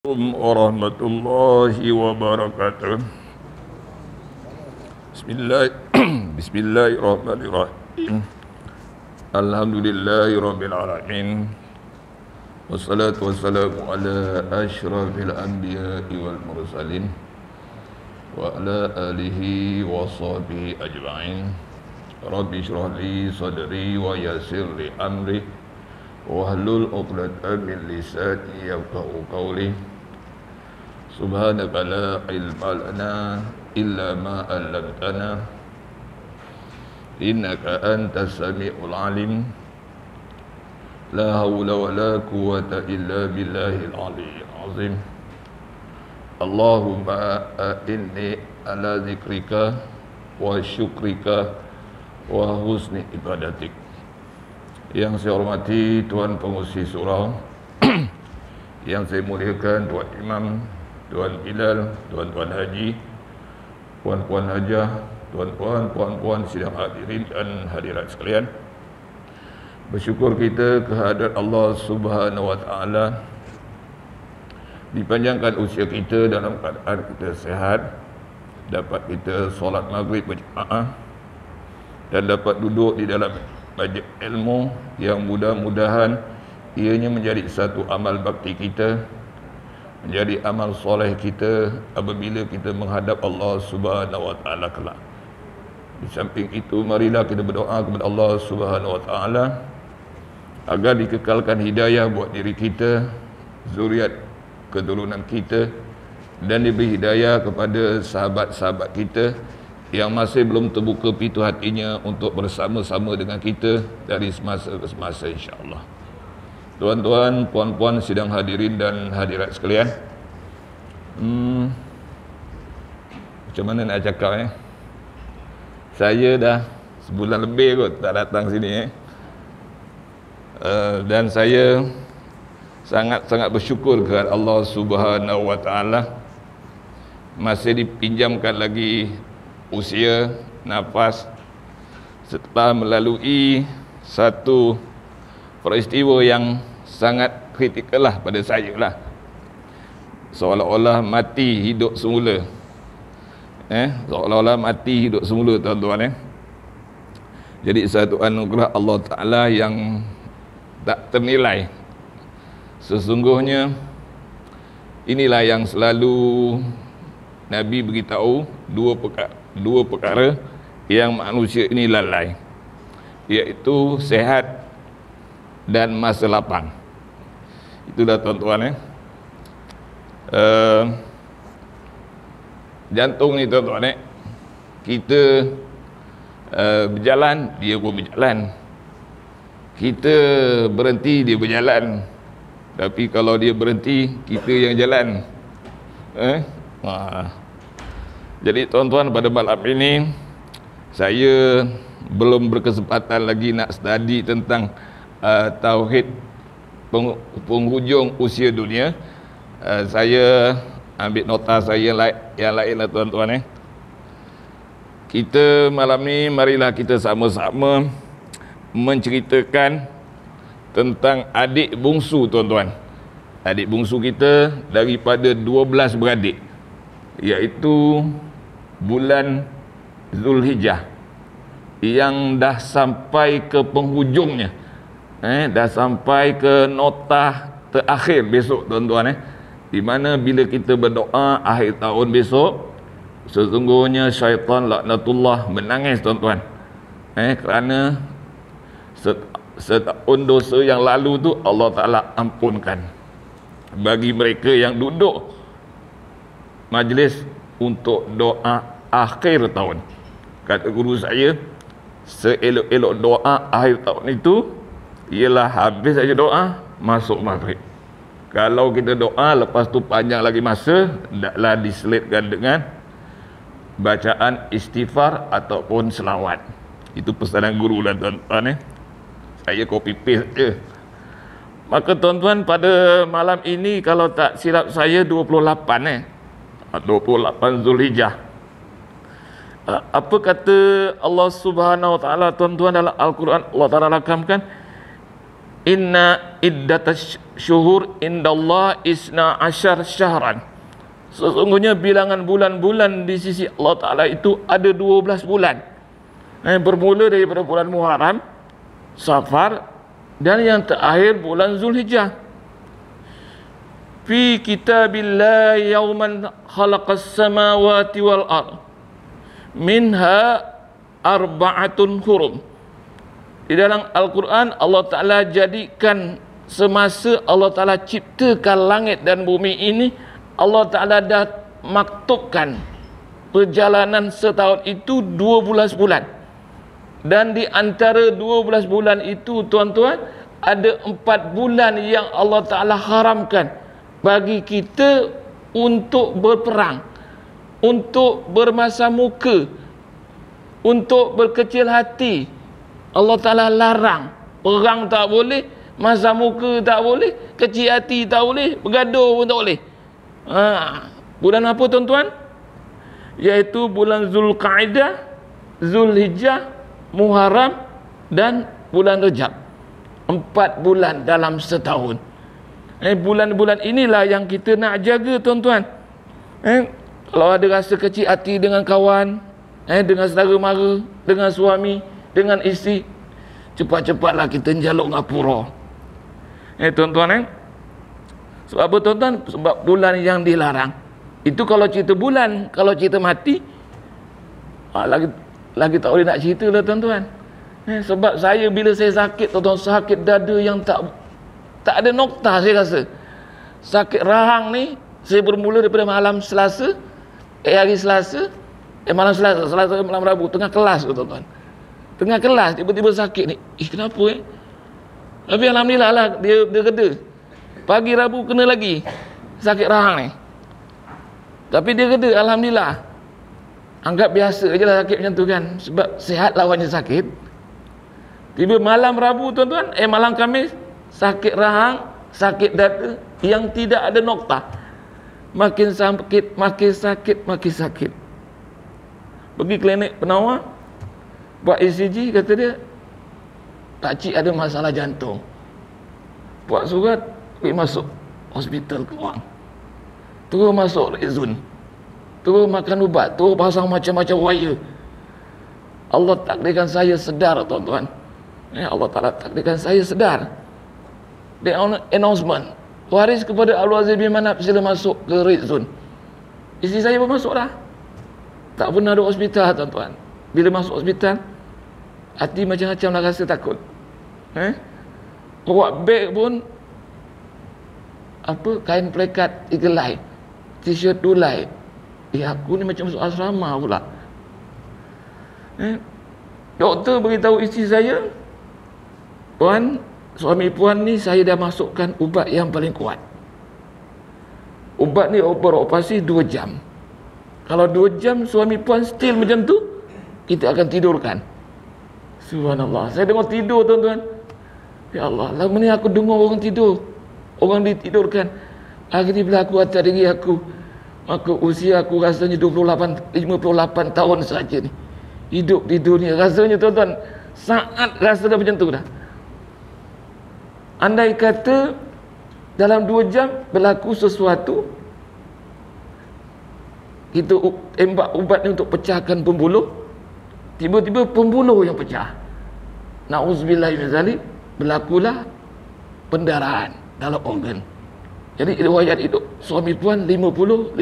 Warahmatullahi wabarakatuh. Bismillahirrahmanirrahim. Alhamdulillahirabbil alamin. Wassalatu wassalamu ala asyrafil anbiya'i wal mursalin wa ala alihi wa sahbihi ajma'in. Rabbi shrah li sadri wa yassir li amri wahlul 'uqdatam min lisani yafqahu qawli. Subhanaka la ilma lana illa ma 'allamtana innaka antas sami'ul 'alim. La haula wa la quwwata illa billahil 'aliyyil 'azim. Allahumma inni ala zikrika wa syukrika wa husni ibadatik. Yang saya hormati Tuan Pengurusi Surau, yang saya muliakan Tuan Imam, Tuan Bilal, Tuan-Tuan Haji, Puan-Puan Hajah, Tuan-Puan, Puan-Puan sidang hadirin dan hadirat sekalian. Bersyukur kita kehadrat Allah Subhanahu Wa Taala, dipanjangkan usia kita dalam keadaan kita sehat, dapat kita solat maghrib berjemaah dan dapat duduk di dalam majlis ilmu yang mudah-mudahan ianya menjadi satu amal bakti kita, menjadi amal soleh kita apabila kita menghadap Allah Subhanahu Wa Taala kelak. Di samping itu, marilah kita berdoa kepada Allah Subhanahu Wa Taala agar dikekalkan hidayah buat diri kita, zuriat keturunan kita, dan diberi hidayah kepada sahabat-sahabat kita yang masih belum terbuka pintu hatinya untuk bersama-sama dengan kita dari semasa ke semasa, insya-Allah. Tuan-tuan, puan-puan sidang hadirin dan hadirat sekalian, macam mana nak cakap saya dah sebulan lebih kot tak datang sini dan saya sangat-sangat bersyukur kepada Allah Subhanahu Wa Taala masih dipinjamkan lagi usia, nafas setelah melalui satu peristiwa yang sangat kritikal lah pada saya lah. Seolah-olah mati hidup semula. Seolah-olah mati hidup semula, tuan-tuan. Jadi satu anugerah Allah Ta'ala yang tak ternilai. Sesungguhnya inilah yang selalu Nabi beritahu, dua perkara yang manusia ini lalai, iaitu sehat dan masa lapang. Itulah tuan-tuan. Jantung ni tuan-tuan, kita berjalan, dia pun berjalan. Kita berhenti, dia berjalan. Tapi kalau dia berhenti, kita yang jalan. Jadi tuan-tuan, pada malam ini saya belum berkesempatan lagi nak study tentang tauhid penghujung usia dunia. Saya ambil nota saya yang lain lah tuan-tuan. Kita malam ni marilah kita sama-sama menceritakan tentang adik bungsu, tuan-tuan. Adik bungsu kita daripada 12 beradik, iaitu bulan Zulhijjah yang dah sampai ke penghujungnya. Dah sampai ke nota terakhir besok, tuan-tuan. Di mana bila kita berdoa akhir tahun besok, sesungguhnya syaitan laknatullah menangis, tuan-tuan. Kerana setahun dosa yang lalu tu Allah Ta'ala ampunkan bagi mereka yang duduk majlis untuk doa akhir tahun. Kata guru saya, seelok-elok doa akhir tahun itu ialah habis saja doa, masuk maghrib. Kalau kita doa lepas tu panjang lagi masa, hendaklah diselitkan dengan bacaan istighfar ataupun selawat. Itu pesanan guru lah, tuan-tuan. Saya copy paste je. Maka tuan-tuan, pada malam ini kalau tak silap saya 28 Zulhijjah. Apa kata Allah Subhanahu Wa Taala, tuan-tuan, dalam Al-Quran? Allah Taala rakamkan, inna iddatas syuhur indallah isna asyar syahran. Sesungguhnya bilangan bulan-bulan di sisi Allah Ta'ala itu ada 12 bulan. Bermula daripada bulan Muharram, Safar, dan yang terakhir bulan Zulhijjah. Fi kitabillah yawman khalaqas samawati wal ard minha arba'atun hurum. Di dalam Al-Quran Allah Ta'ala jadikan semasa Allah Ta'ala ciptakan langit dan bumi ini, Allah Ta'ala dah maktubkan perjalanan setahun itu 12 bulan. Dan di antara 12 bulan itu, tuan-tuan, ada 4 bulan yang Allah Ta'ala haramkan bagi kita untuk berperang, untuk bermasa muka, untuk berkecil hati. Allah Ta'ala larang. Perang tak boleh, masa muka tak boleh, kecil hati tak boleh, bergaduh pun tak boleh. Bulan apa, tuan-tuan? Iaitu bulan Zulqa'dah, Zulhijjah, Muharram dan bulan Rejab. 4 bulan dalam setahun. Bulan-bulan inilah yang kita nak jaga, tuan-tuan. Kalau ada rasa kecil hati dengan kawan, dengan saudara mara, dengan suami, dengan isteri, cepat-cepatlah kita jaluk ngapura. Tuan-tuan, sebab apa, tuan-tuan? Sebab bulan yang dilarang. Itu kalau cerita bulan. Kalau cerita mati, lagi tak boleh nak cerita lah, tuan-tuan. Sebab saya bila saya sakit, tuan-tuan, sakit dada yang tak ada nokta, saya rasa. Sakit rahang ni, saya bermula daripada malam Selasa, hari Selasa, malam Selasa, malam Rabu, tengah kelas, tuan-tuan. Tengah kelas, tiba-tiba sakit ni. Kenapa Tapi alhamdulillah lah, dia reda. Pagi Rabu kena lagi sakit rahang ni. Tapi dia reda, alhamdulillah. Anggap biasa je lah sakit macam tu kan. Sebab sihat lawannya sakit. Tiba malam Rabu, tuan-tuan, malam Khamis, sakit rahang, sakit dada yang tidak ada nokta. Makin sakit, makin sakit, makin sakit. Pergi klinik penawar, buat ECG, kata dia, pakcik ada masalah jantung. Buat surat, pergi masuk hospital Keluang. Terus masuk Rezun. Terus makan ubat, terus pasang macam-macam wire. Allah takdirkan saya sedar, tuan-tuan. Allah Ta'ala takdirkan saya sedar. Dia announcement, waris kepada Al-Wazir bin Manab sila masuk ke Red Zone. Isteri saya pun masuk dah. Tak pernah ada hospital, tuan-tuan. Bila masuk hospital, hati macam-macam lah rasa takut. Bawa beg pun kain plekat 3 helai, t-shirt 2 helai. Aku ni macam masuk asrama pula. Doktor beritahu isteri saya, puan, suami puan ni saya dah masukkan ubat yang paling kuat. Ubat ni beroperasi 2 jam. Kalau 2 jam suami puan still macam tu, kita akan tidurkan. Subhanallah. Saya dengar tidur, tuan-tuan. Ya Allah, lama ni aku dengar orang tidur. Orang ditidurkan. Hari ni bila aku atas diri aku, maka usia aku rasanya 58 tahun saja ni. Hidup di dunia. Rasanya, tuan-tuan, saat rasa dah macam tu dah. Andai kata dalam 2 jam berlaku sesuatu, kita tembak ubat ni untuk pecahkan pembuluh, tiba-tiba pembuluh yang pecah. Na'udzubillah min zalik, berlakulah pendarahan dalam organ. Jadi riwayat hidup suami puan 50-50.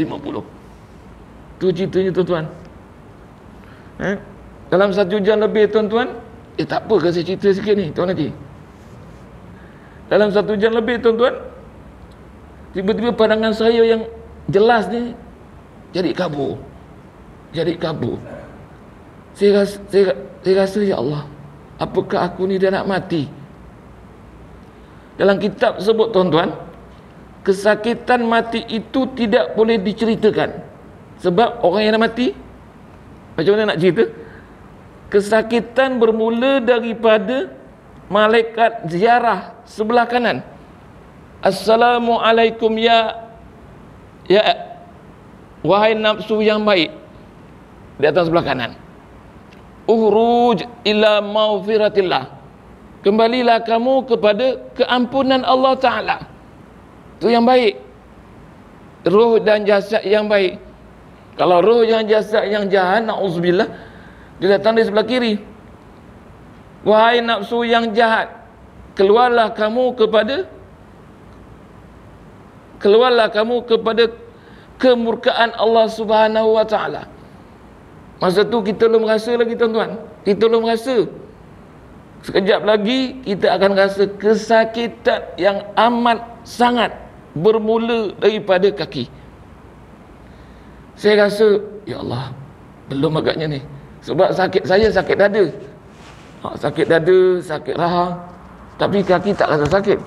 Tu ceritanya, tuan-tuan. Dalam 1 jam lebih, tuan-tuan, tak apa ke saya cerita sikit ni, Tuan Haji. Dalam 1 jam lebih, tuan-tuan, tiba-tiba pandangan saya yang jelas ni jadi kabur. Jadi kabur. Saya rasa, ya Allah, apakah aku ni dah nak mati? Dalam kitab sebut, tuan-tuan, kesakitan mati itu tidak boleh diceritakan. Sebab orang yang nak mati, macam mana nak cerita? Kesakitan bermula daripada malaikat ziarah sebelah kanan. Assalamualaikum ya wahai nafsu yang baik, di atas sebelah kanan. Uhruj ila maghfiratillah. Kembalilah kamu kepada keampunan Allah Ta'ala. Itu yang baik. Roh dan jasad yang baik. Kalau roh yang jasad yang jahat, na'udzubillah, dia datang di sebelah kiri. Wahai nafsu yang jahat, keluarlah kamu kepada kemurkaan Allah Subhanahu wa Ta'ala. Masa tu kita belum rasa lagi tuan-tuan. Kita belum rasa. Sekejap lagi kita akan rasa kesakitan yang amat sangat bermula daripada kaki. Saya rasa, ya Allah, belum agaknya ni. Sebab saya sakit dada. Sakit dada, sakit rahang. Tapi kaki tak rasa sakit.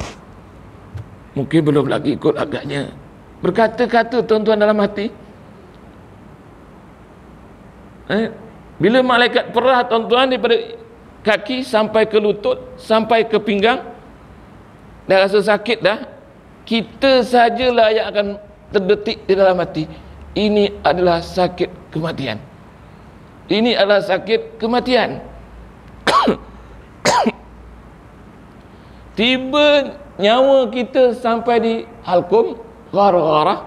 Mungkin belum lagi ikut agaknya. Berkata-kata tuan-tuan dalam hati. Bila malaikat perah tuan-tuan daripada kaki sampai ke lutut, sampai ke pinggang, dah rasa sakit dah, kita sajalah yang akan terdetik di dalam hati, ini adalah sakit kematian. Ini adalah sakit kematian. Tiba nyawa kita sampai di halkum gharah-gharah.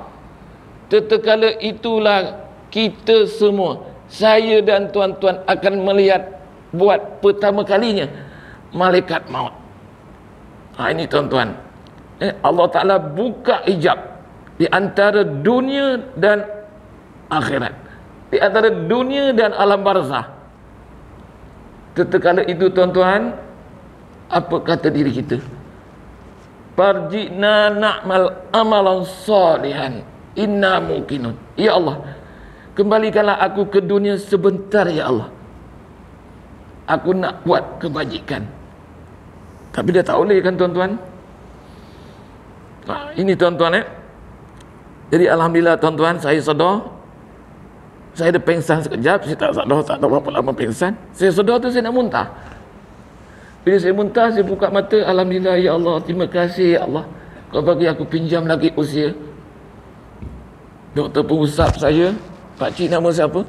Tatkala itulah kita semua, saya dan tuan-tuan, akan melihat buat pertama kalinya malaikat maut. Ini tuan-tuan, Allah Ta'ala buka hijab di antara dunia dan akhirat, di antara dunia dan alam barzah. Tatkala itu tuan-tuan, apa kata diri kita? Farji'na na'mal amalan salihan inna mungkinun. Ya Allah, kembalikanlah aku ke dunia sebentar ya Allah. Aku nak buat kebajikan. Tapi dia tak boleh kan tuan-tuan. Ini tuan-tuan Jadi alhamdulillah tuan-tuan, saya sedar. Saya ada pengsan sekejap. Saya tak sedar, tak tahu berapa lama pengsan. Saya sedar tu saya nak muntah. Bila saya muntah, saya buka mata. Alhamdulillah ya Allah, terima kasih ya Allah, kau bagi aku pinjam lagi usia. Doktor pengusap saya, pakcik nama siapa?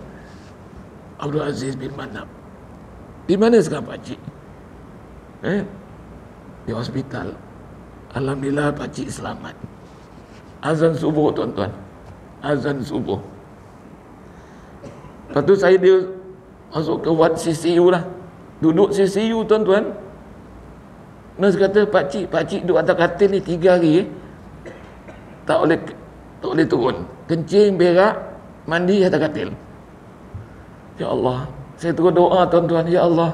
Abdul Aziz bin Manap. Di mana sekarang pakcik? Di hospital. Alhamdulillah pakcik selamat. Azan subuh tuan-tuan. Azan subuh. Lepas tu dia masuk ke ward CCU lah. Duduk CCU tuan-tuan. Nurse kata, pakcik duduk atas katil ni 3 hari. Tak boleh turun. Kencing, berak, mandi atas katil. Ya Allah, saya terus doa tuan-tuan, ya Allah,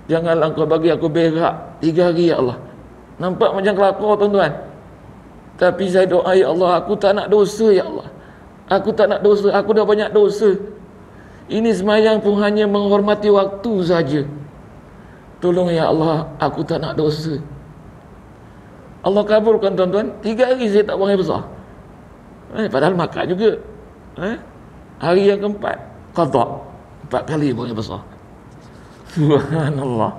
janganlah kau bagi aku berak 3 hari ya Allah. Nampak macam kelakar tuan-tuan. Tapi saya doa, ya Allah, aku tak nak dosa ya Allah. Aku tak nak dosa, aku dah banyak dosa. Ini semayang pun hanya menghormati waktu saja. Tolong ya Allah, aku tak nak dosa. Allah kabulkan tuan-tuan. 3 hari saya tak buang air besar. Padahal makan juga. Hari yang keempat, qadha. 4 kali buang air besar. Subhanallah.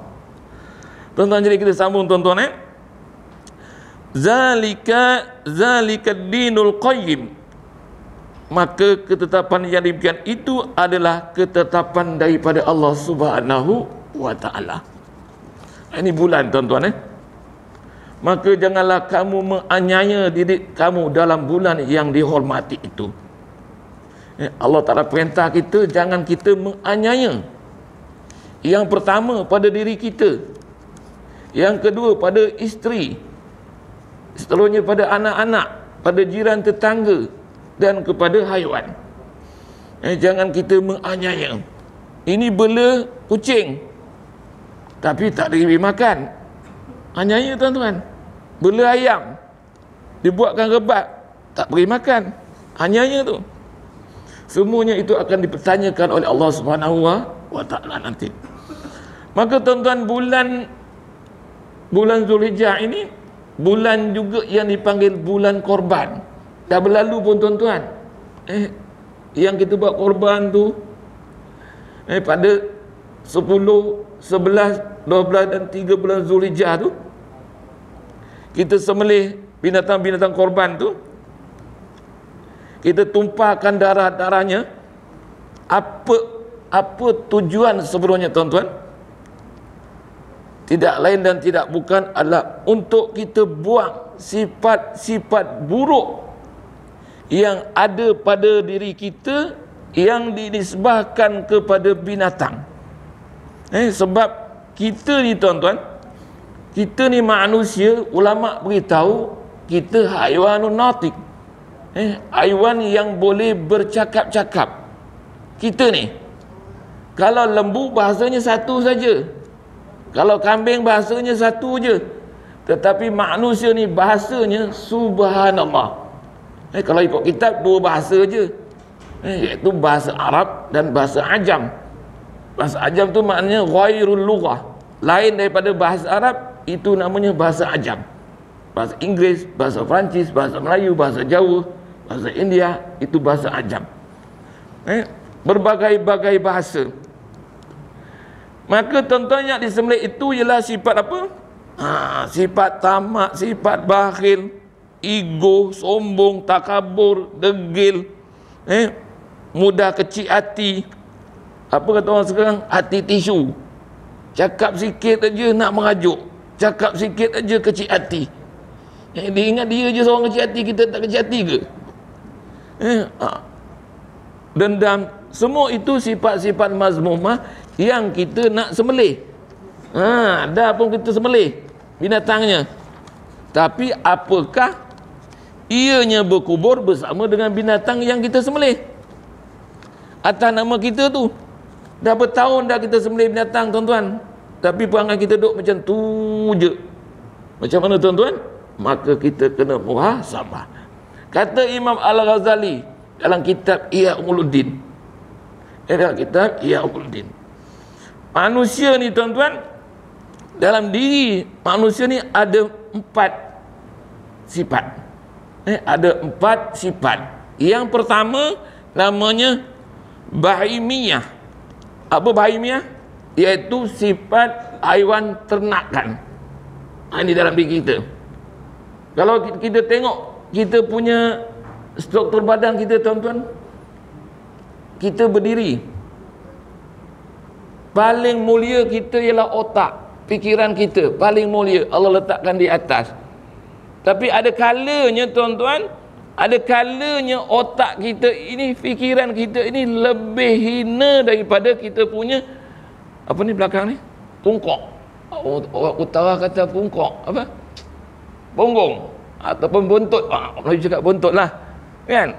Tuan-tuan, jadi kita sambung tuan-tuan. Zalika dinul qayyim. Maka ketetapan yang demikian itu adalah ketetapan daripada Allah Subhanahu wa Ta'ala. Ini bulan tuan-tuan. Maka janganlah kamu menganiaya diri kamu dalam bulan yang dihormati itu. Allah Ta'ala perintah kita, jangan kita menganiaya. Yang pertama pada diri kita, yang kedua pada isteri, seterusnya pada anak-anak, pada jiran tetangga, dan kepada haiwan. Jangan kita menganiaya. Ini bela kucing, tapi tak diberi makan. Aniaya tuan-tuan. Bela ayam, dibuatkan rebat, tak beri makan. Aniaya tu. Semuanya itu akan dipertanyakan oleh Allah Subhanahu wa Ta'ala nanti. Maka tuan-tuan, bulan Zulhijjah ini bulan juga yang dipanggil bulan korban. Dah berlalu pun tuan-tuan. Yang kita buat korban tu pada 10, 11, 12 dan 13 Zulhijjah tu, kita sembelih binatang-binatang korban tu, kita tumpahkan darah-darahnya. Apa tujuan sebenarnya tuan-tuan? tidak lain dan tidak bukan adalah untuk kita buang sifat-sifat buruk yang ada pada diri kita yang dinisbahkan kepada binatang. Sebab kita ni tuan-tuan, kita ni manusia, ulama beritahu kita haiwanun natik, haiwan yang boleh bercakap-cakap. Kita ni, kalau lembu bahasanya satu saja, kalau kambing bahasanya satu je, tetapi manusia ni bahasanya subhanallah. Kalau ikut kitab dua bahasa je, iaitu bahasa Arab dan bahasa Ajam. Bahasa Ajam tu maknanya ghairul lughah, lain daripada bahasa Arab, itu namanya bahasa Ajam. Bahasa Inggeris, bahasa Perancis, bahasa Melayu, bahasa Jawa, bahasa India, itu bahasa Ajam. Berbagai-bagai bahasa. Maka tuan-tuan yang disembelih itu ialah sifat apa? Sifat tamak, sifat bakhil, ego, sombong, takabur, degil, mudah kecil hati. Apa kata orang sekarang? Hati tisu. Cakap sikit aja nak merajuk, cakap sikit aja kecil hati. Dia ingat dia je seorang kecil hati, kita tak kecil hati ke? Dendam, semua itu sifat-sifat mazmumah yang kita nak sembelih. Dah pun kita sembelih binatangnya, tapi apakah ianya berkubur bersama dengan binatang yang kita sembelih atas nama kita tu? Dah bertahun dah kita sembelih binatang tuan-tuan, tapi perangai kita duduk macam tu je. Macam mana tuan-tuan? Maka kita kena muhasabah. Kata Imam Al-Ghazali dalam kitab Ihya Ulumuddin, dalam kitab Ihya Ulumuddin, manusia ni tuan-tuan, dalam diri manusia ni ada 4 sifat. Ada 4 sifat. Yang pertama namanya bahimiyah. Apa bahimiyah? Iaitu sifat haiwan ternakan. Ini dalam diri kita. Kalau kita tengok kita punya struktur badan kita tuan-tuan, kita berdiri, paling mulia kita ialah otak, fikiran kita paling mulia Allah letakkan di atas. Tapi ada kalanya tuan-tuan, ada kalanya otak kita ini, fikiran kita ini lebih hina daripada kita punya apa ni belakang ni, pungkok. Orang utara kata pungkok, apa? Punggung ataupun buntut. Melayu cakap buntut lah, kan?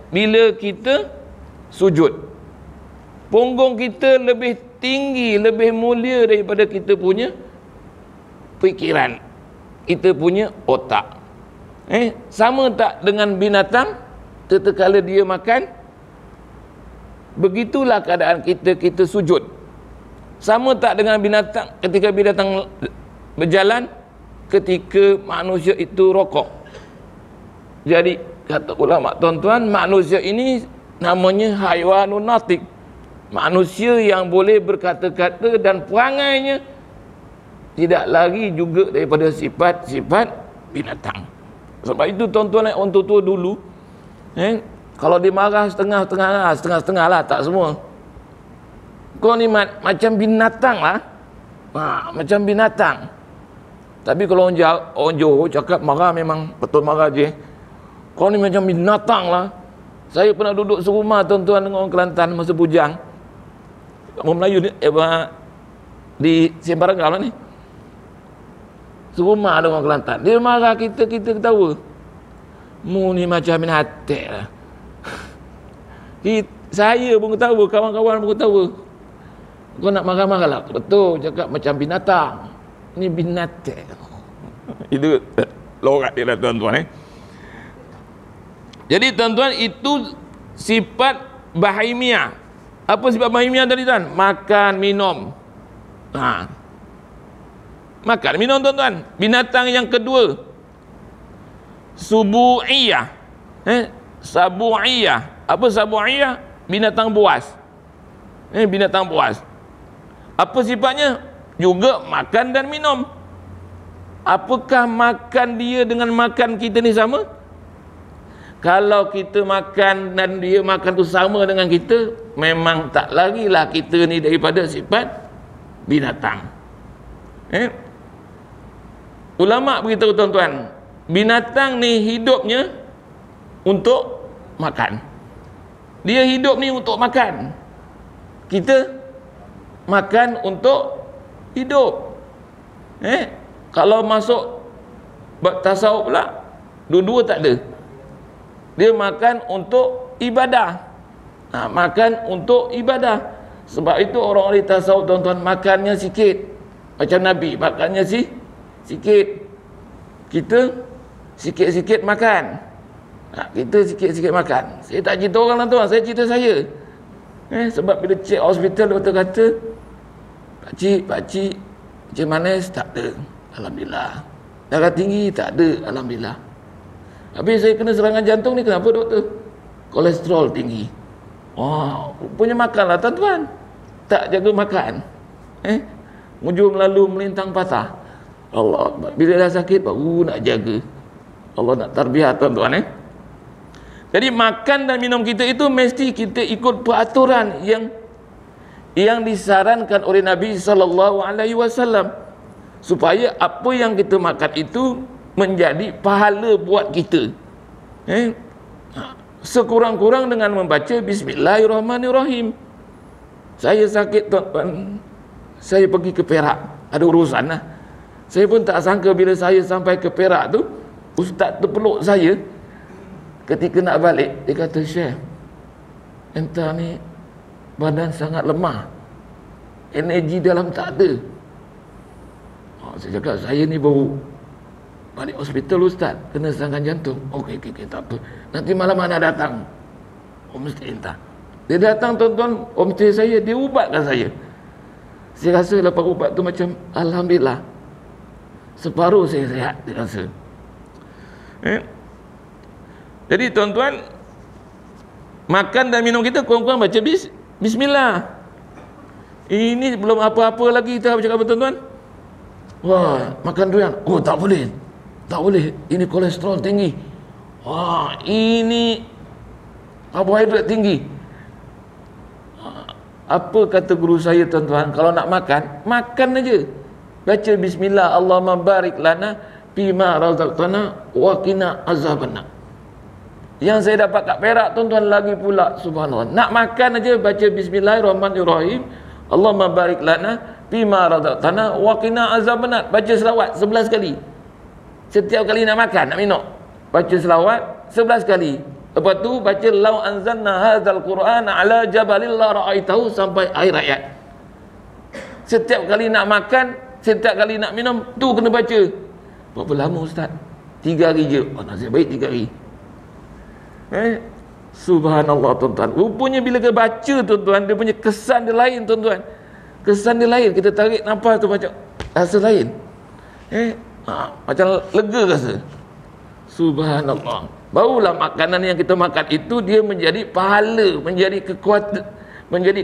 Bila kita sujud, punggung kita lebih tinggi, lebih mulia daripada kita punya fikiran, kita punya otak. Sama tak dengan binatang? Tatkala dia makan, begitulah keadaan kita sujud. Sama tak dengan binatang ketika binatang berjalan, ketika manusia itu rokok? Jadi kata ulama tuan-tuan, manusia ini namanya haiwanun natik, manusia yang boleh berkata-kata dan perangainya tidak lagi juga daripada sifat-sifat binatang. Sebab itu tuan-tuan orang tua-tua dulu, kalau dia marah setengah-setengah lah, tak semua. Kau ni macam binatang lah, macam binatang. Tapi kalau orang Johor cakap marah memang betul marah je. Kau ni macam binatang lah. Saya pernah duduk serumah tuan-tuan dengan orang Kelantan masa bujang. Orang Melayu ni di Sembarangau lah ni. Serumah ada orang Kelantan. Dia marah kita ketawa. Mu ni macam binatang lah. Saya pun ketawa, kawan-kawan pun ketawa. Kau nak marah-marah lah. Betul, cakap macam binatang. Ini binatang. Itu lorat dia lah tuan-tuan. Jadi tuan-tuan, itu sifat bahimiyah. Apa sifat bahimiyah tadi tuan? Makan, minum. Makan, minum tuan-tuan. Binatang yang kedua, subu'iyah. Sabu'iyah. Apa sabu'iyah? Binatang buas. Binatang buas. Apa sifatnya? Juga makan dan minum. Apakah makan dia dengan makan kita ni sama? Kalau kita makan dan dia makan tu sama dengan kita, memang tak lagi lah kita ni daripada sifat binatang. Ulama beritahu tuan-tuan, binatang ni hidupnya untuk makan. Dia hidup ni untuk makan. Kita makan untuk hidup. Kalau masuk tasawuf pula, dua-dua tak ada. Dia makan untuk ibadah. Makan untuk ibadah. Sebab itu orang-orang tasawuf tuan-tuan makannya sikit. Macam Nabi makannya sikit. Kita sikit-sikit makan. Kita sikit-sikit makan. Saya tak cerita orang lah tuan, saya cerita saya. Sebab bila cek hospital, doktor kata, pakcik macam manis? Tak ada, alhamdulillah. Darah tinggi? Tak ada, alhamdulillah. Habis saya kena serangan jantung ni, kenapa doktor? Kolesterol tinggi. Rupanya makanlah tuan-tuan. Tak jaga makan. Ujung lalu melintang patah. Allah Akbar. Bila dah sakit baru nak jaga. Allah nak tarbiyah tuan-tuan. Jadi makan dan minum kita itu mesti kita ikut peraturan yang disarankan oleh Nabi SAW, supaya apa yang kita makan itu menjadi pahala buat kita. Sekurang-kurang dengan membaca Bismillahirrahmanirrahim. Saya sakit tuan-tuan, saya pergi ke Perak, ada urusan lah. Saya pun tak sangka bila saya sampai ke Perak tu, ustaz terpeluk saya. Ketika nak balik, dia kata, Syekh, entah ni badan sangat lemah, energi dalam tak ada. Saya cakap, saya ni baru balik hospital ustaz, kena serangan jantung. Okey, tak apa, nanti malam mana datang homestay entah. Dia datang tuan-tuan, homestay saya, dia ubatkan saya. Saya rasa lepas ubat tu macam alhamdulillah, separuh saya sihat, dia rasa. Jadi tuan-tuan, makan dan minum kita kurang-kurang baca bismillah. Ini belum apa-apa lagi kita cakap apa tuan-tuan? Wah, makan durian. Tak boleh. Tak boleh. Ini kolesterol tinggi. Ini karbohidrat tinggi. Apa kata guru saya tuan-tuan? Kalau nak makan, makan aja. Baca bismillah, Allahumma barik lana fima razaqtana wa qina azabannar. Yang saya dapat kat Perak tuan-tuan lagi pula, subhanallah. Nak makan aja baca Bismillahirrahmanirrahim. Allahumma barik lana fima razaqtana wa qina azabannar. Baca selawat 11 kali. Setiap kali nak makan, nak minum, baca selawat 11 kali. Lepas tu baca law anzalna hadzal qur'ana ala jabalil la ra'aitahu sampai akhir ayat. Setiap kali nak makan, setiap kali nak minum, tu kena baca. Berapa lama ustaz? 3 hari je. Nasib baik 3 hari. Subhanallah tuan-tuan. Rupanya bila kita baca tuan-tuan, dia punya kesan dia lain tuan-tuan. Kesan dia lain. Kita tarik nafas tu macam rasa lain. Macam lega rasa. Subhanallah. Barulah makanan yang kita makan itu dia menjadi pahala, menjadi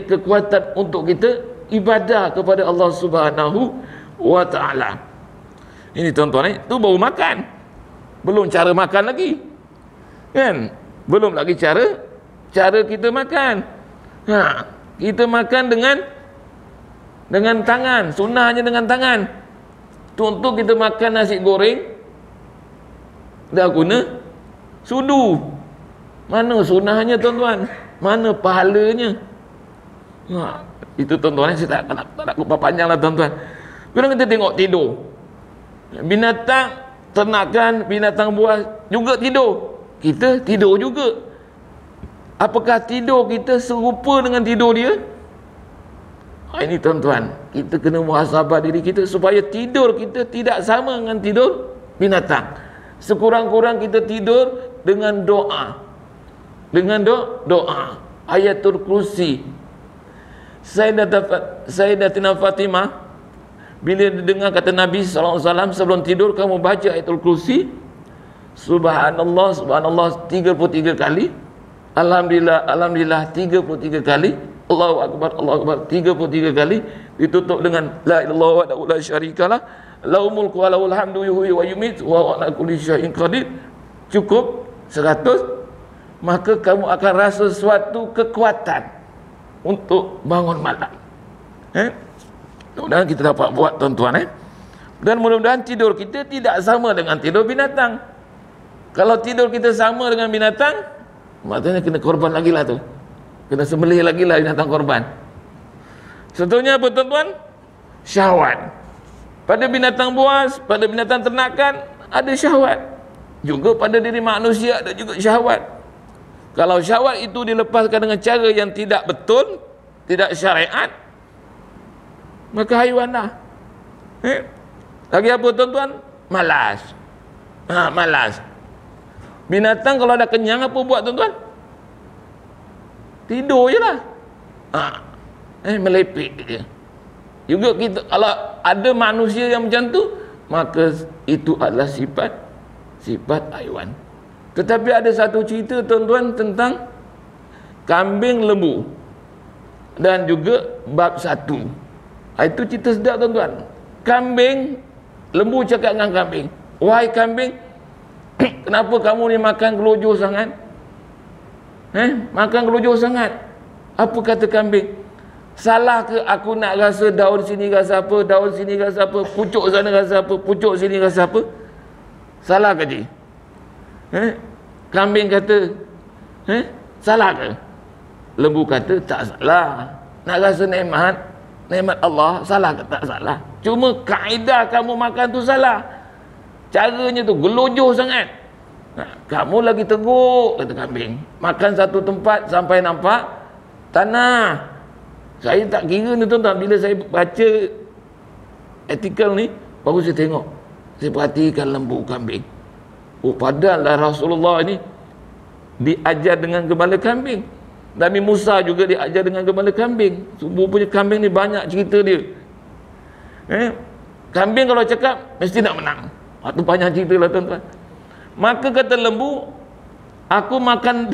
kekuatan untuk kita ibadah kepada Allah Subhanahu wa taala. Ini tuan-tuan, itu baru makan. Belum cara makan lagi. Kan? Belum lagi cara kita makan. Kita makan dengan tangan, sunnahnya dengan tangan. Contoh kita makan nasi goreng, dah guna sudu. Mana sunnahnya tuan-tuan? Mana pahalanya? Itu tuan-tuan, saya tak nak kupas panjang lah tuan-tuan. Kadang kita tengok tidur. Binatang, ternakan, binatang buas juga tidur. Kita tidur juga. Apakah tidur kita serupa dengan tidur dia? Ini tuan-tuan, kita kena muhasabah diri kita supaya tidur kita tidak sama dengan tidur binatang. Sekurang-kurang kita tidur dengan doa. Dengan doa. Ayatul Kursi. Sayyidatina Fatimah, bila dengar kata Nabi SAW sebelum tidur, kamu baca Ayatul Kursi, Subhanallah, Subhanallah 33 kali, Alhamdulillah, Alhamdulillah 33 kali, Allahu Akbar, Allahu Akbar 33 kali, ditutup dengan La ilaha illallah wa la syarikalah, lahul mulku wa lahul hamdu yuhyi wa yumiit wa ala kulli syai'in qadir. Cukup 100, maka kamu akan rasa suatu kekuatan untuk bangun malam. Mudah-mudahan kita dapat buat tuan-tuan. Dan mudah-mudahan tidur kita tidak sama dengan tidur binatang. Kalau tidur kita sama dengan binatang, maknanya kena korban lagi lah tu, kena sembelih lagi lah binatang korban. Contohnya apa tuan-tuan? Syahwat. Pada binatang buas, pada binatang ternakan ada syahwat. Juga pada diri manusia ada juga syahwat. Kalau syahwat itu dilepaskan dengan cara yang tidak betul, tidak syariat, maka haiwan lah. Lagi apa tuan-tuan? Malas. Malas. Binatang kalau dah kenyang apa buat tuan-tuan? Tidur je lah. Melepek je. Juga kita, kalau ada manusia yang macam tu, maka itu adalah sifat haiwan. Tetapi ada satu cerita tuan-tuan tentang kambing lembu, dan juga bab 1. Itu cerita sedap tuan-tuan. Kambing, lembu cakap dengan kambing, wahai kambing, kenapa kamu ni makan gelojoh sangat? Makan gelojoh sangat. Apa kata kambing? Salah ke aku nak rasa daun sini rasa apa, daun sini rasa apa, pucuk sana rasa apa, pucuk sini rasa apa? Salah ke cik? Kambing kata, salah ke? Lembu kata, tak salah. Nak rasa nikmat Allah, salah ke? Tak salah. Cuma kaedah kamu makan tu salah. Caranya tu gelojoh sangat. Kamu lagi teruk, kata kambing. Makan satu tempat sampai nampak tanah. Saya tak kira ni tuan-tuan, bila saya baca artikel ni, baru saya tengok, saya perhatikan lembu kambing. Padahal Rasulullah ni diajar dengan gembala kambing. Nabi Musa juga diajar dengan gembala kambing. Rupanya kambing ni banyak cerita dia. Kambing kalau cakap mesti nak menang. Itu banyak cerita lah tuan-tuan. Maka kata lembu, aku makan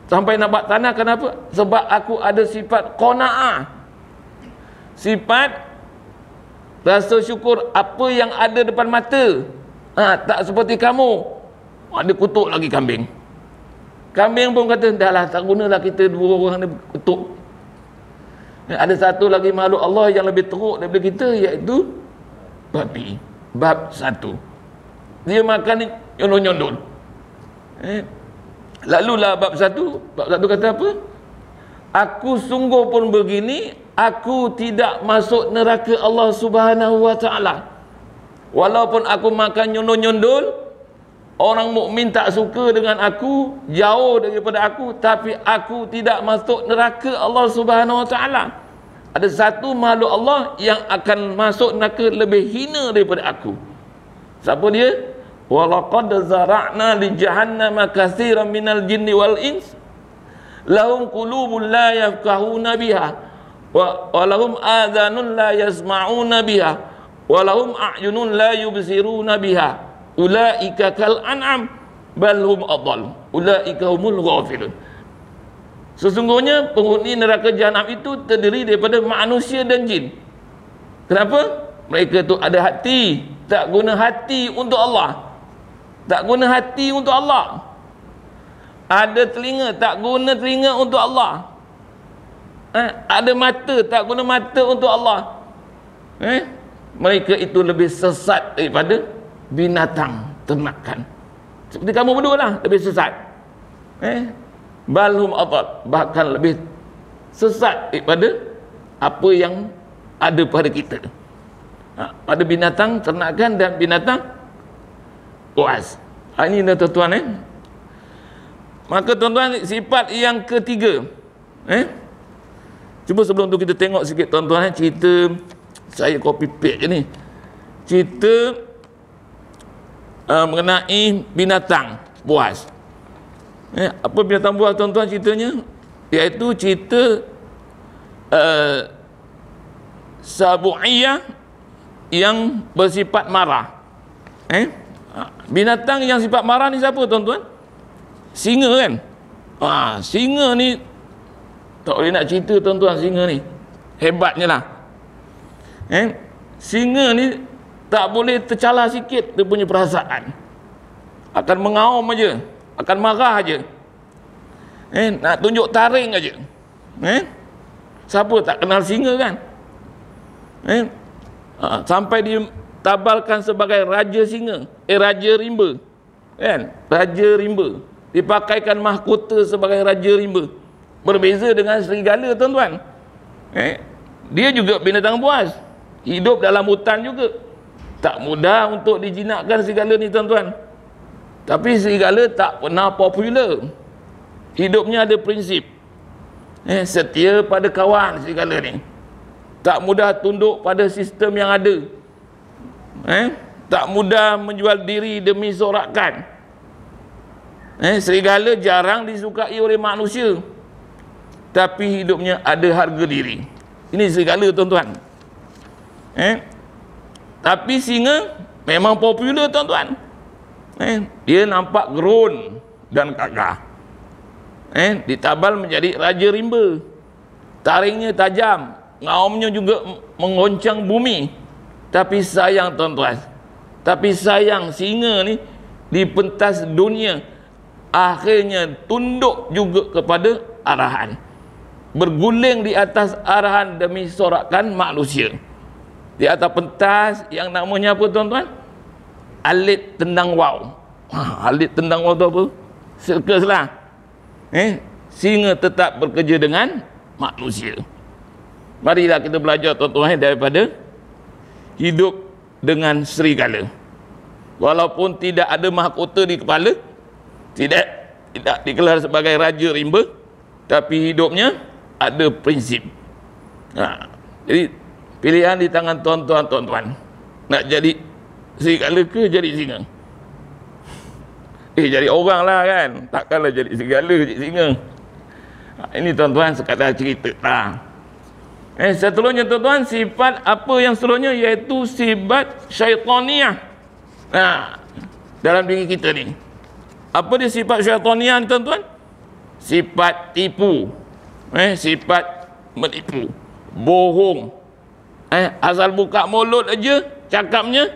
sampai nampak tanah, kenapa? Sebab aku ada sifat qanaah, sifat rasa syukur apa yang ada depan mata. Tak seperti kamu. Ada kutuk lagi kambing. Kambing pun kata, dah lah, tak gunalah kita dua orang ni kutuk. Ada satu lagi makhluk Allah yang lebih teruk daripada kita, iaitu babi. Bab 1. Dia makan ni nyondol-nyondol. Lalulah bab 1. Bab 1 kata apa? Aku sungguh pun begini, aku tidak masuk neraka Allah Subhanahu wa taala. Walaupun aku makan nyondol-nyondol, orang mukmin tak suka dengan aku, jauh daripada aku, tapi aku tidak masuk neraka Allah Subhanahu wa taala. Ada satu makhluk Allah yang akan masuk neraka lebih hina daripada aku. Siapa dia? Walaqad zara'na li jahannama katsiran minal jinni wal ins lahum qulubun la yafqahuna biha wa lahum adhanun la yasma'una biha wa lahum a'yunun la yubsiruna biha ulaika kal an'am bal hum adall ulaika humul ghafilun. Sesungguhnya penghuni neraka jahanam itu terdiri daripada manusia dan jin. Kenapa? Mereka tu ada hati, tak guna hati untuk Allah. Tak guna hati untuk Allah. Ada telinga, tak guna telinga untuk Allah. Ada mata, tak guna mata untuk Allah. Mereka itu lebih sesat daripada binatang ternakan. Seperti kamu berdua lah, lebih sesat. Balhum adall, bahkan lebih sesat daripada apa yang ada pada kita. Pada binatang ternakan dan binatang buas. Ini dah tuan-tuan. Maka tuan-tuan, sifat yang ketiga, cuba sebelum tu kita tengok sikit tuan-tuan, cerita saya copy paste je ni, cerita mengenai binatang buas. Apa binatang buas tuan-tuan ceritanya? Iaitu cerita sabu'iyah yang bersifat marah. Binatang yang sifat marah ni siapa tuan-tuan? Singa kan? Singa ni tak boleh nak cerita tuan-tuan. Singa ni hebatnya lah. Singa ni tak boleh tercalar sikit dia punya perasaan. Akan mengaum aja, akan marah aja. Nak tunjuk taring aja. Siapa tak kenal singa kan? Sampai dia ditabalkan sebagai raja singa, raja rimba. Kan? Raja rimba. Dipakaikan mahkota sebagai raja rimba. Berbeza dengan serigala, tuan-tuan. Dia juga binatang buas. Hidup dalam hutan juga. Tak mudah untuk dijinakkan serigala ni, tuan-tuan. Tapi serigala tak pernah popular. Hidupnya ada prinsip. Setia pada kawan serigala ni. Tak mudah tunduk pada sistem yang ada. Tak mudah menjual diri demi sorakan. Serigala jarang disukai oleh manusia. Tapi hidupnya ada harga diri. Ini serigala, tuan-tuan. Tapi singa memang popular, tuan-tuan. Dia nampak gerun dan gagah. Ditabal menjadi raja rimba. Taringnya tajam, ngaumnya juga menggoncang bumi. Tapi sayang, tuan-tuan, tapi sayang, singa ni di pentas dunia akhirnya tunduk juga kepada arahan, berguling di atas arahan demi sorakan manusia. Di atas pentas yang namanya apa, tuan-tuan? Alit tendang waw. Alit tendang waw tu apa? Sirkus lah. Singa tetap bekerja dengan manusia. Marilah kita belajar, tuan-tuan, daripada hidup dengan serigala. Walaupun tidak ada mahkota di kepala, tidak dikelar sebagai raja rimba, tapi hidupnya ada prinsip. Jadi pilihan di tangan tuan-tuan, tuan-tuan. Nak jadi serigala ke jadi singa? Jadi orang lah kan. Takkanlah jadi serigala, jadi singa. Ini, tuan-tuan, sekadar cerita lah. Seterusnya, tuan-tuan, sifat apa yang seterusnya, iaitu sifat syaitaniah. Dalam diri kita ni. Apa dia sifat syaitaniah ni, tuan-tuan? Sifat tipu. Sifat menipu, bohong. Asal buka mulut aja cakapnya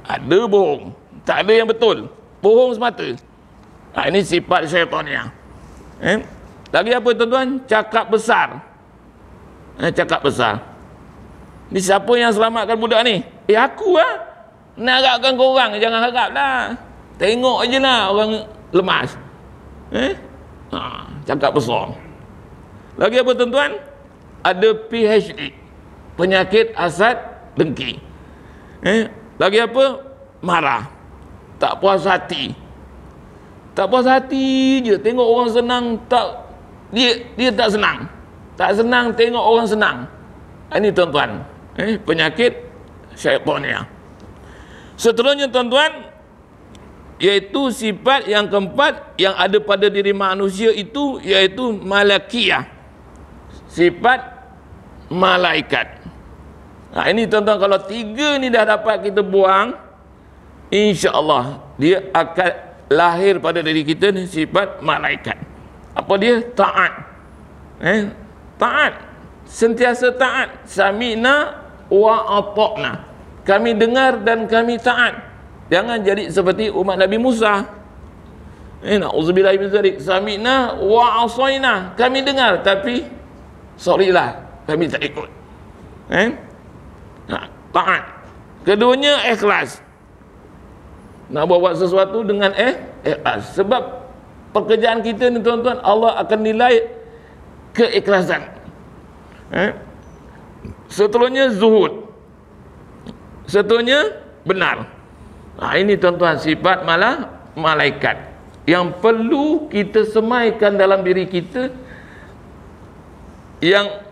ada bohong, tak ada yang betul, bohong semata. Ini sifat syaitaniah. Lagi apa, tuan-tuan? Cakap besar. Cakap besar. Ni siapa yang selamatkan budak ni? Aku lah. Nak harapkan korang, jangan harap lah. Tengok je lah orang lemas. Cakap besar. Lagi apa, tuan-tuan? Ada PhD, penyakit hasad dengki. Lagi apa? Marah, tak puas hati. Tak puas hati je, tengok orang senang, dia tak senang. Tak senang tengok orang senang. Ini, tuan-tuan, penyakit syaitaniah. Seterusnya, tuan-tuan, iaitu sifat yang keempat yang ada pada diri manusia itu, iaitu malakiyah, sifat malaikat. Ini, tuan-tuan, kalau tiga ni dah dapat kita buang, insya-Allah dia akan lahir pada diri kita ni sifat malaikat. Apa dia? Taat. Taat, sentiasa taat. Sami'na wa ata'na. Kami dengar dan kami taat. Jangan jadi seperti umat Nabi Musa. Na'udzubillah min dzalik. Sami'na wa asaina. Kami dengar tapi sorry lah, kami tak ikut. Taat. Keduanya ikhlas. Nak buat sesuatu dengan ikhlas. Sebab pekerjaan kita ni, tuan-tuan, Allah akan nilai keikhlasan. Seterusnya zuhud. Seterusnya benar. Ini, tuan-tuan, sifat malaikat yang perlu kita semaikan dalam diri kita, yang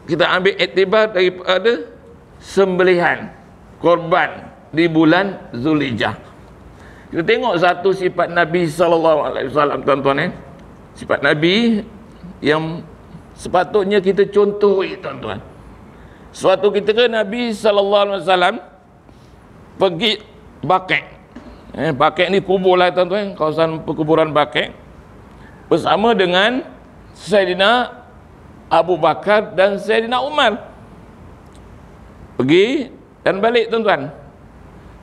kita ambil iktibar daripada sembelihan korban di bulan Zulhijjah. Kita tengok satu sifat Nabi SAW, tuan-tuan. Sifat Nabi yang sepatutnya kita contohi, tuan-tuan. Suatu ketika Nabi SAW pergi Baqi'. Baqi' ni kubur lah, tuan-tuan, kawasan perkuburan Baqi', bersama dengan Sayyidina Abu Bakar dan Sayyidina Umar. Pergi dan balik, tuan-tuan.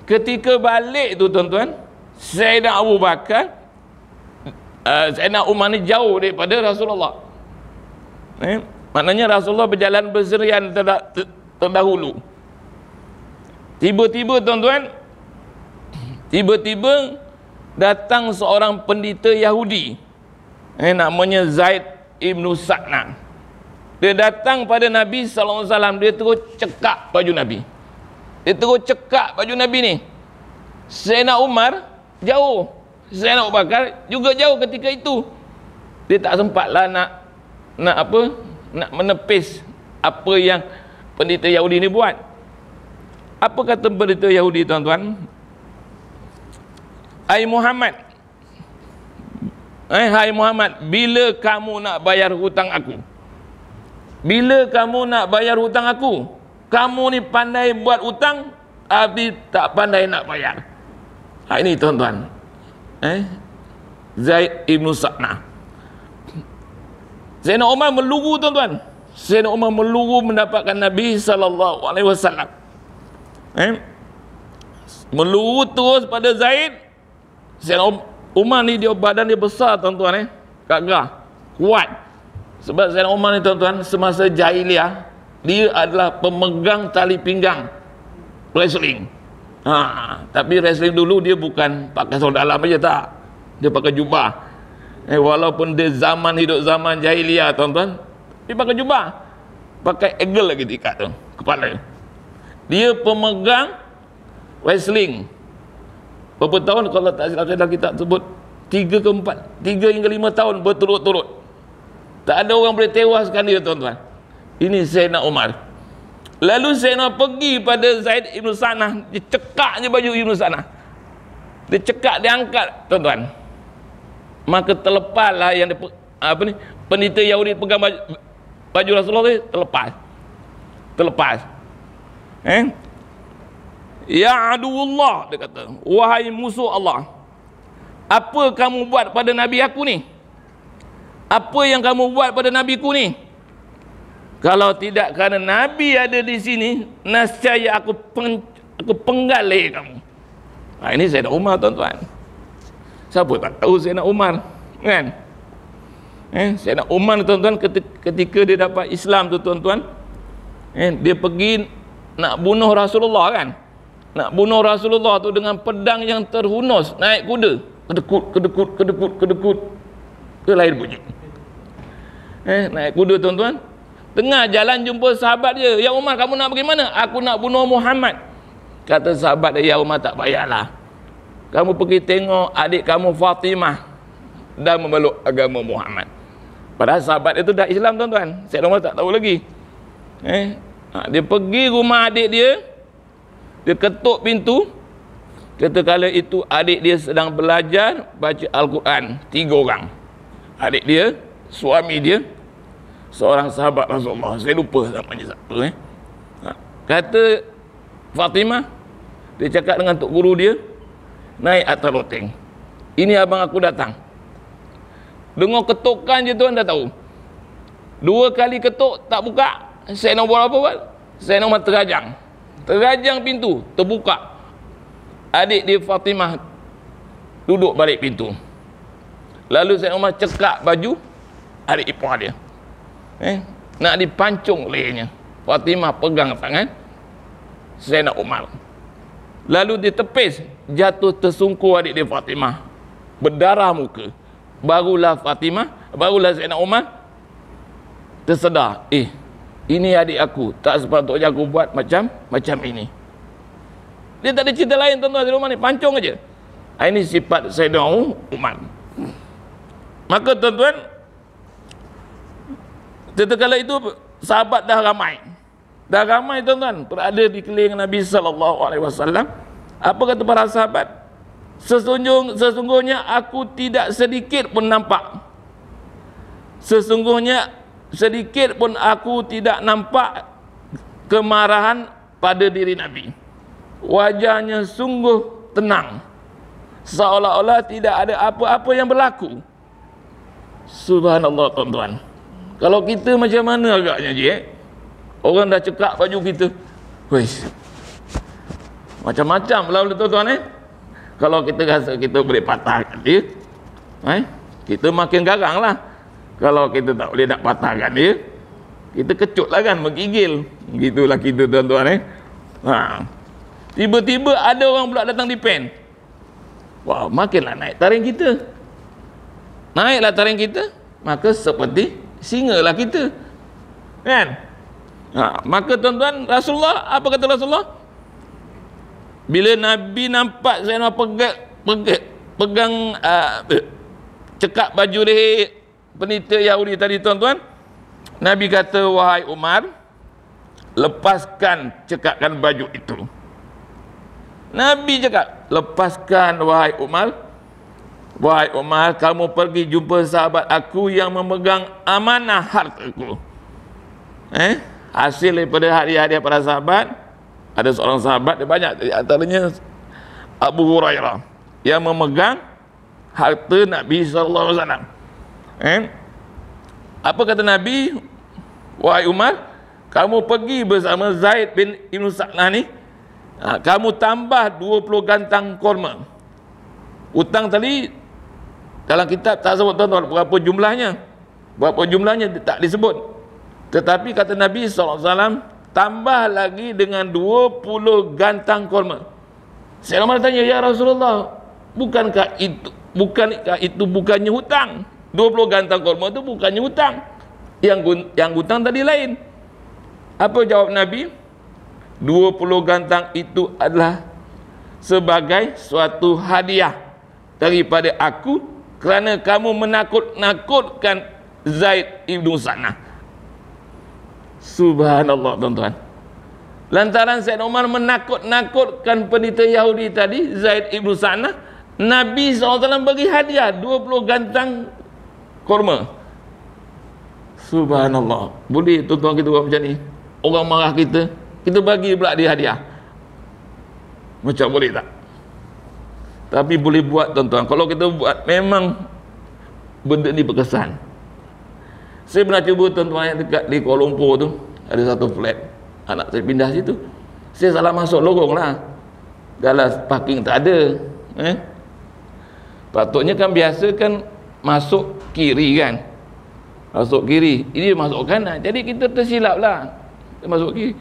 Ketika balik tu, tuan-tuan, Sayyidina Abu Bakar, Sayyidina Umar ni jauh daripada Rasulullah. Maknanya Rasulullah berjalan berserian terdahulu. Tiba-tiba tuan-tuan, tiba-tiba datang seorang pendeta Yahudi, namanya Zaid ibn Sa'na. Dia datang pada Nabi SAW, dia terus cekak baju Nabi. Dia terus cekak baju Nabi ni. Sayyidina Umar jauh, Sayyidina Abu Bakar juga jauh ketika itu. Dia tak sempatlah nak menepis apa yang pendeta Yahudi ni buat. Apa kata pendeta Yahudi tuan-tuan? Hai Muhammad, bila kamu nak bayar hutang aku? Bila kamu nak bayar hutang aku? Kamu ni pandai buat hutang, tapi tak pandai nak bayar. Ini tuan-tuan, Zaid ibn Sa'na. Sayyidina Umar meluru tuan-tuan. Sayyidina Umar meluru mendapatkan Nabi SAW. Meluru terus pada Zaid. Sayyidina Umar ni dia badan dia besar tuan-tuan, gagah, kuat. Sebab Sayyidina Umar ni tuan-tuan, semasa jahiliah dia adalah pemegang tali pinggang wrestling. Tapi wrestling dulu dia bukan pakai seluar dalam aja, tak. Dia pakai jubah. Walaupun dia hidup zaman jahiliah tuan-tuan, dia pakai jubah, pakai eagle lagi diikat tu kepala. Dia pemegang wrestling. Berapa tahun kalau tak silap saya, kita sebut 3 hingga 5 tahun berturut-turut. Tak ada orang boleh tewaskan dia tuan-tuan. Ini Sayyidina Umar. Lalu Sayyidina pergi pada Zaid ibn Sa'na, dia cekak je baju ibn Sa'na. Dia cekak, dia angkat tuan-tuan. Maka terlepaslah yang pendeta Yahudi pegang baju Rasulullah tu, terlepas. Ya aduullah, dia kata, wahai musuh Allah, apa kamu buat pada Nabi aku ni? Apa yang kamu buat pada Nabi ku ni? Kalau tidak kerana Nabi ada di sini, nescaya aku penggal leher kamu. Ini Sayyidina Umar tuan-tuan. Siapa tak tahu Sayyidina Umar, kan? Sayyidina Umar tuan-tuan, ketika dia dapat Islam tu tuan-tuan, dia pergi nak bunuh Rasulullah, kan? Nak bunuh Rasulullah tu dengan pedang yang terhunus, naik kuda, kedekut ke lahir bunyi. Naik kuda tuan-tuan, tengah jalan jumpa sahabat dia. Ya Umar, kamu nak pergi mana? Aku nak bunuh Muhammad. Kata sahabat dia, ya Umar, tak payahlah, kamu pergi tengok adik kamu Fatimah dah memeluk agama Muhammad. Padahal sahabat itu dah Islam tuan-tuan. Sayyidina Umar tak tahu lagi. Dia pergi rumah adik dia, dia ketuk pintu. Kata kala itu adik dia sedang belajar baca Al-Quran. 3 orang. Adik dia, suami dia, seorang sahabat Rasulullah, saya lupa namanya siapa. Kata Fatimah, dia cakap dengan tok guru dia, naik atas loteng, ini abang aku datang. Dengar ketukan je tuan dah tahu. 2 kali ketuk tak buka. Sayyidina Umar apa buat? Sayyidina Umar terajang pintu, terbuka. Adik dia Fatimah duduk balik pintu. Lalu Sayyidina Umar cekak baju adik ipar dia, nak dipancung lehernya. Fatimah pegang tangan Sayyidina Umar. Lalu ditepis, jatuh tersungkur adik dia Fatimah, berdarah muka. Barulah Sayyidina Umar tersedar, ini adik aku, tak sepatutnya aku buat macam ini. Dia tak ada cerita lain tuan-tuan. Sayyidina Umar ni pancung aja. Ini sifat Sayyidina Umar. Maka tuan-tuan, tatkala itu sahabat dah ramai tuan-tuan berada di keliling Nabi SAW. Apa kata para sahabat? Sesungguhnya aku tidak sedikit pun nampak. Sesungguhnya sedikit pun aku tidak nampak kemarahan pada diri Nabi. Wajahnya sungguh tenang, seolah-olah tidak ada apa-apa yang berlaku. Subhanallah tuan-tuan. Kalau kita macam mana agaknya je, orang dah cekak baju kita, macam-macam lah tuan-tuan. Kalau kita rasa kita boleh patahkan dia, kita makin garang lah. Kalau kita tak boleh nak patahkan dia, kita kecut lah kan, menggigil. Gitulah kita tuan-tuan. Tiba-tiba ada orang pula datang depend. Wah, makinlah naik taring kita. Naiklah taring kita, maka seperti singa lah kita. Kan? Maka tuan-tuan, Rasulullah, apa kata Rasulullah? Bila Nabi nampak Zainal pegang cekak baju leher penita Yahudi tadi, tuan-tuan, Nabi kata, wahai Umar, lepaskan cekakkan baju itu. Nabi cakap, lepaskan wahai Umar. Wahai Umar, kamu pergi jumpa sahabat aku yang memegang amanah hartaku. Hasil daripada hadiah-hadiah para sahabat, ada seorang sahabat, dia banyak, di antaranya Abu Hurairah, yang memegang harta Nabi SAW. Apa kata Nabi? Wahai Umar, kamu pergi bersama Zaid bin Ibn Sa'nah ni, kamu tambah 20 gantang korma. Hutang tadi dalam kitab tak sebut, tuan-tuan, berapa jumlahnya. Berapa jumlahnya tak disebut. Tetapi kata Nabi SAW, tambah lagi dengan 20 gantang korma. Saya Umar tanya, ya Rasulullah, bukankah itu bukannya hutang? 20 gantang korma itu bukannya hutang. Yang hutang tadi lain. Apa jawab Nabi? 20 gantang itu adalah sebagai suatu hadiah daripada aku kerana kamu menakut-nakutkan Zaid ibnu Sa'nah. Subhanallah, tuan-tuan. Lantaran Sayyidina Umar menakut-nakutkan penita Yahudi tadi, Zaid ibnu Sa'nah, Nabi SAW bagi hadiah 20 gantang korma. Subhanallah. Boleh tuan-tuan kita buat macam ni? Orang marah kita, kita bagi pula dia hadiah. Macam boleh tak? Tapi boleh buat, tuan-tuan. Kalau kita buat, memang benda ni berkesan. Saya pernah cuba, tuan-tuan, yang dekat di Kuala Lumpur tu, ada satu flat, anak saya pindah situ. Saya salah masuk lorong lah, galas parking tak ada. Patutnya kan biasa kan masuk kiri kan, masuk kiri, ini masuk kanan. Jadi kita tersilap lah, kita masuk kiri.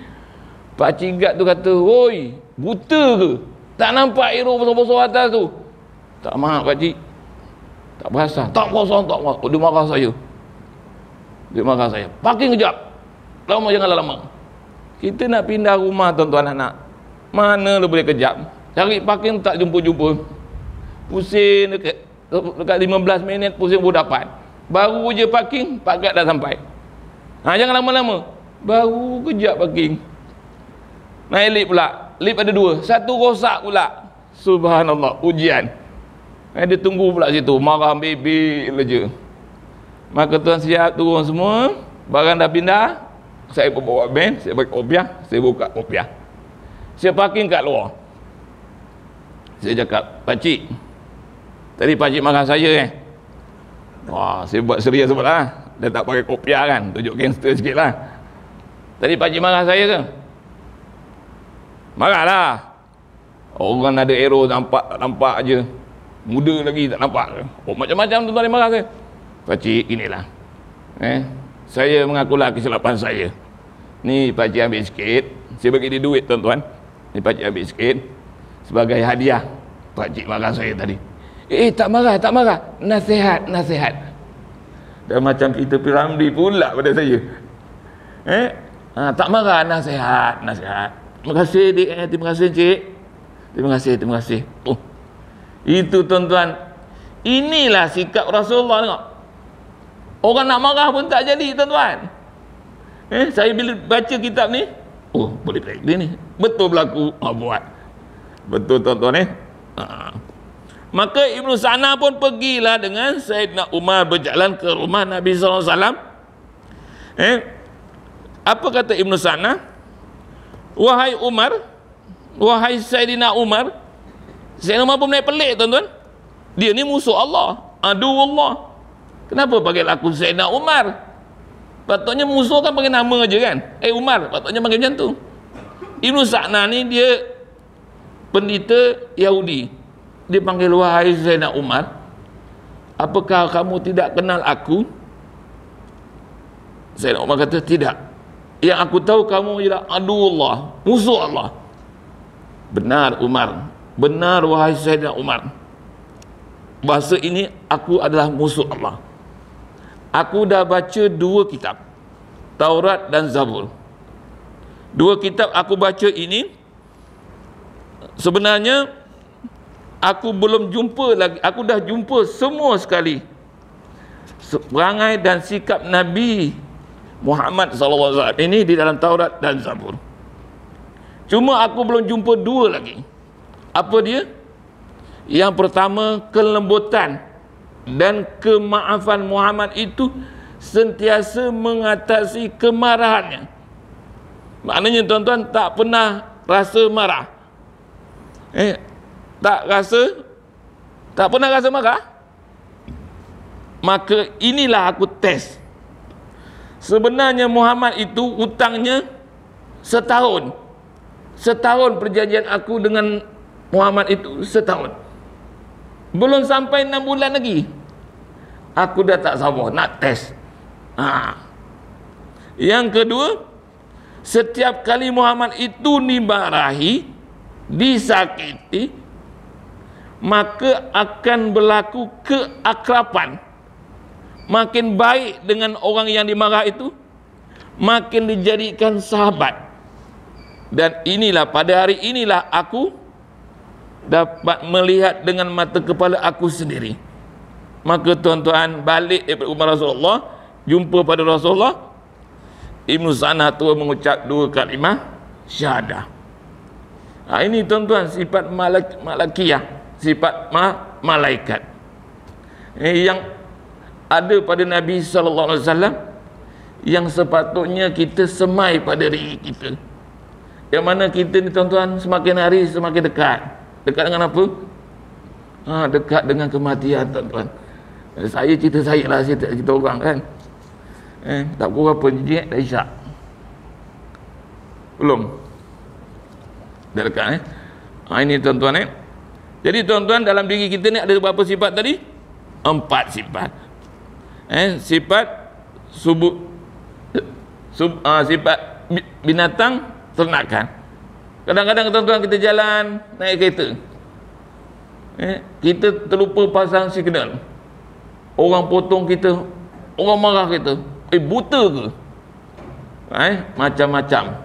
Pakcik guard tu kata, "Woi, buta ke? Tak nampak hero besar-besar atas tu?" Tak marah pakcik, tak perasan, tak perasan. Dia marah saya. Dia marah saya. Parking kejap. Lama janganlah lama. Kita nak pindah rumah, tuan-tuan anak. Mana boleh kejap? Cari parking tak jumpa-jumpa. Pusing dekat 15 minit pusing pun dapat. Baru je parking, Pak Guard dah sampai. Jangan lama-lama. Baru kejap parking. Naik lift pula. Lift ada 2. Satu rosak pula. Subhanallah, ujian. Dia tunggu pula situ, marah bebel je. Maka tuan siap turun semua, barang dah pindah, saya bawa van, saya bagi kopiah, saya buka kopiah. Saya parking kat luar. Saya cakap, "Pakcik, tadi pakcik marah saya Wah, saya buat serius sebab lah. Dia tak pakai kopiah kan, tunjuk gangster sikit lah. Tadi pakcik marah saya ke? Marahlah. Orang ada arrow nampak tak nampak je. Muda lagi tak nampak. Macam-macam tuan-tuan dia marah saya. Pakcik, inilah. Saya mengakulah kesilapan saya. Ni pakcik ambil sikit. Saya bagi dia duit, tuan-tuan. Ni pakcik ambil sikit sebagai hadiah. Pakcik marah saya tadi. Tak marah, tak marah. Nasihat, nasihat. Dan macam kita Piramli pula pada saya. Tak marah, nasihat, nasihat. Terima kasih, Dik. Terima kasih, Cik. Terima kasih, terima kasih. Itu, tuan-tuan. Inilah sikap Rasulullah, tengok. Orang nak marah pun tak jadi, tuan-tuan. Saya bila baca kitab ni, boleh break dia ni. Betul berlaku, buat. Betul, tuan-tuan. Maka Ibnu Sa'nah pun pergilah dengan Sayyidina Umar berjalan ke rumah Nabi SAW. Apa kata Ibnu Sa'nah? Wahai Umar, wahai Sayyidina Umar. Sayyidina Umar pun naik pelik, tuan-tuan. Dia ni musuh Allah, adu Allah. Kenapa panggil aku Sayyidina Umar? Patutnya musuh kan panggil nama je kan. Umar, patutnya panggil macam tu. Ibnu Sa'nah ni dia pendeta Yahudi. Dia panggil, wahai Sayyidina Umar, apakah kamu tidak kenal aku? Sayyidina Umar kata, tidak. Yang aku tahu kamu ialah adu Allah, musuh Allah. Benar Umar, benar wahai Sayyidina Umar. Bahasa ini, aku adalah musuh Allah. Aku dah baca 2 kitab, Taurat dan Zabur. 2 kitab aku baca ini, sebenarnya aku belum jumpa lagi, aku dah jumpa semua sekali perangai dan sikap Nabi Muhammad SAW ini di dalam Taurat dan Zabur. Cuma aku belum jumpa 2 lagi. Apa dia? Yang pertama, kelembutan dan kemaafan Muhammad itu sentiasa mengatasi kemarahannya. Maknanya tuan-tuan tak pernah rasa marah. Tak pernah rasa marah. Maka inilah aku test. Sebenarnya Muhammad itu hutangnya setahun. Setahun perjanjian aku dengan Muhammad itu setahun. Belum sampai 6 bulan lagi, aku dah tak sabar nak test. Yang kedua, setiap kali Muhammad itu dimarahi, disakiti, maka akan berlaku keakraban. Makin baik dengan orang yang dimarah itu, makin dijadikan sahabat. Dan inilah, pada hari inilah aku dapat melihat dengan mata kepala aku sendiri. Maka tuan-tuan, balik daripada rumah Rasulullah, jumpa pada Rasulullah, Ibnu Sanah tu mengucap 2 kalimah syahadah. Ini tuan-tuan sifat malakiyah, sifat malaikat yang ada pada Nabi SAW, yang sepatutnya kita semai pada diri kita. Yang mana kita ni tuan-tuan, semakin hari semakin dekat. Dekat dengan apa? Dekat dengan kematian tuan-tuan. Saya cerita saya lah, saya tak cerita orang kan. Tak kurang apa, jijik dah isyak. Belum. Dah dekat ini tuan-tuan Jadi tuan-tuan, dalam diri kita ni ada berapa sifat tadi? 4 sifat. Sifat sifat binatang ternakan. Kadang-kadang tuan-tuan kita jalan naik kereta, kita terlupa pasang signal. Orang potong kita, orang marah kita, buta ke? Macam-macam.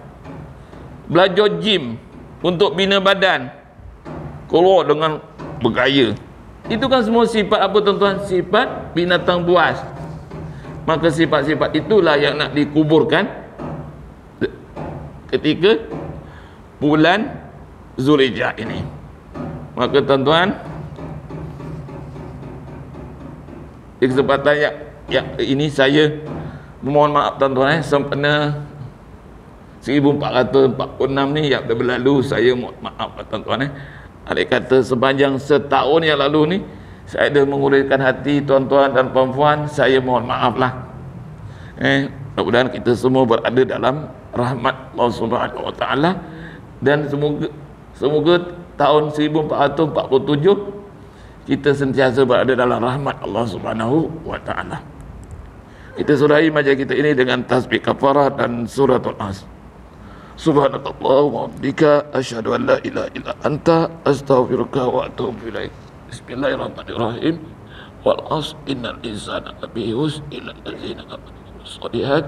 Belajar gym untuk bina badan, keluar dengan bergaya. Itu kan semua sifat apa tuan-tuan? Sifat binatang buas. Maka sifat-sifat itulah yang nak dikuburkan ketika bulan Zulhijjah ini. Maka tuan-tuan, di kesempatan yang ini saya mohon maaf tuan-tuan, sempena 1446 ni yang dah berlalu, saya mohon maaf tuan-tuan. Adik kata sepanjang setahun yang lalu ni saya dah menguraikan hati tuan-tuan dan puan-puan, saya mohon maaf lah. Mudah-mudahan kita semua berada dalam rahmat Allah Subhanahu Wa Taala, dan semoga tahun 1447 kita sentiasa berada dalam rahmat Allah Subhanahu Wa Taala. Kita sudahi majlis kita ini dengan tasbih kafarah dan suratul As. Subhanakallah wa bihamdika asyhadu an la ilaha illa anta astaghfiruka wa atubu ilaik. Bismillahirrahmanirrahim. Wal 'asr innal insana lafi khusr illa allazina amanu was-solihat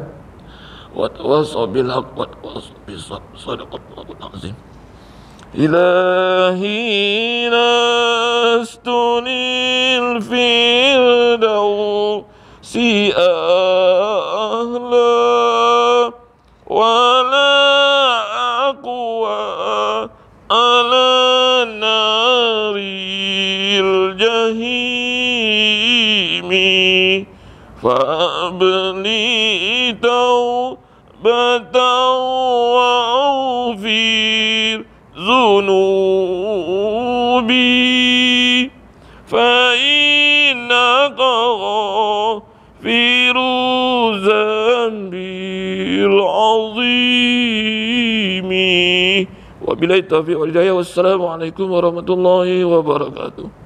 wa tawassaw bil haqq wa tawassaw bis sabr. Shadaqallahul azim. Ilahi lastunil firdausi ahla wala aqwa ala naril jahimi fa'abli taubatan wa'ufir zunubi fa'innaka ghafiru zambil azimi. Wabillahi taufiq wal hidayah. Wassalamualaikum warahmatullahi wabarakatuh.